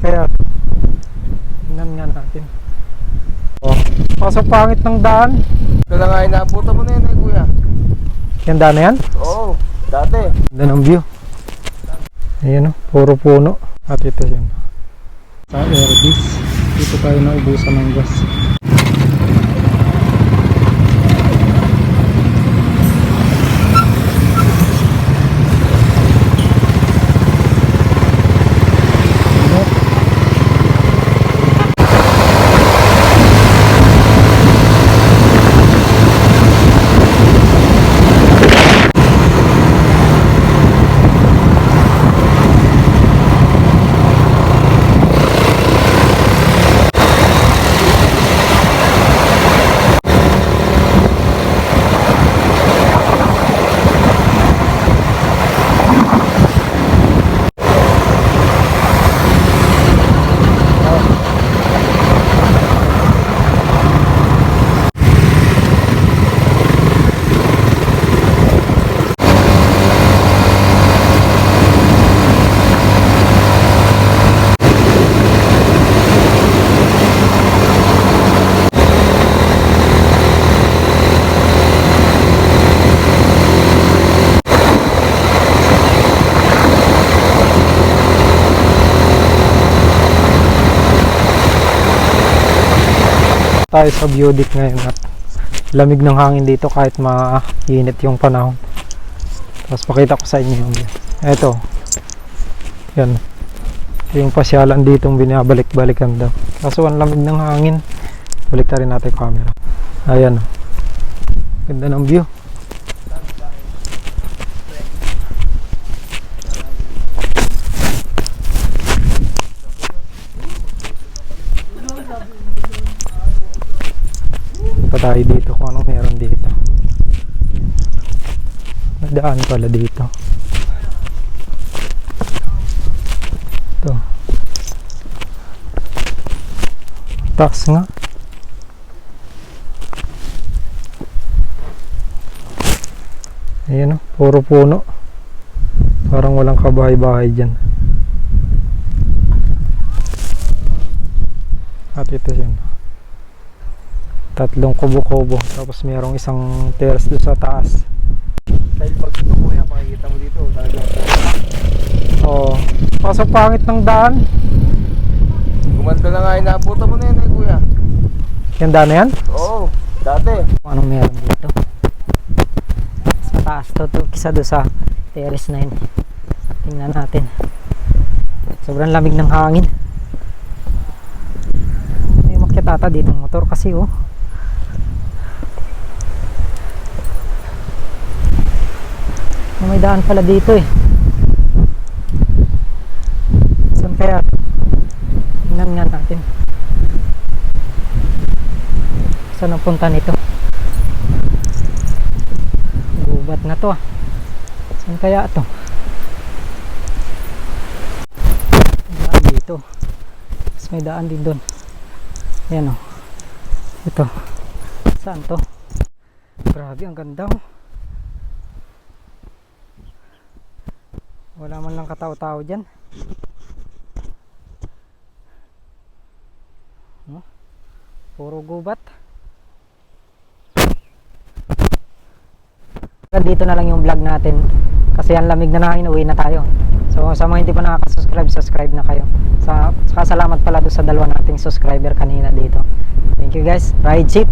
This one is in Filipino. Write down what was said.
Kaya tingnan nga natin. Oh, pasok pangit ng daan. Kaya nga inabutan mo na yun kuya. Yan daan na yan? Oo, dati. Ganda ng view. Ayan o, puro puno. At ito yan. Sa Airbus, dito tayo naubusan ng gas. Tayo sa view deck ngayon at lamig ng hangin dito kahit mainit yung panahon. Tapos pakita ko sa inyo yung eto yan yung pasyalan ditong binabalik-balikan daw, kaso ang lamig ng hangin. Balik na rin natin yung camera. Ayan o, ganda ng view. Tayo dito kung anong meron dito. May daan pala dito. Ito. Taas nga. Ayan o, puro puno. Parang walang kabahay-bahay dyan. At ito yan, tatlong kubo-kubo, tapos mayroong isang terrace doon sa taas. Dahil pag ito kuya, makikita mo dito talagang Oo, pasok pangit ng daan. gumanda na nga inabutan mo na yun kuya. Yan daan na yan? Oo, dati. Anong meron dito sa taas to, kisa doon sa terrace na yun. Tingnan natin, sobrang lamig ng hangin. May makyatata dito ng motor kasi oh. May daan pala dito eh. Saan kaya? Tingnan nga natin. Saan ang punta nito? Gubat na to ah. Saan kaya to? May daan dito. Tapos may daan din doon. Ayan o. Ito. Saan to? Grabe, ang ganda oh. Wala man lang katao-tao dyan. Puro gubat. Dito na lang yung vlog natin kasi ang lamig na namin, uwi na tayo. So sa mga hindi pa nakaka-subscribe, subscribe na kayo. Saka salamat pala doon sa dalawa nating subscriber kanina dito. Thank you guys. Ride safe.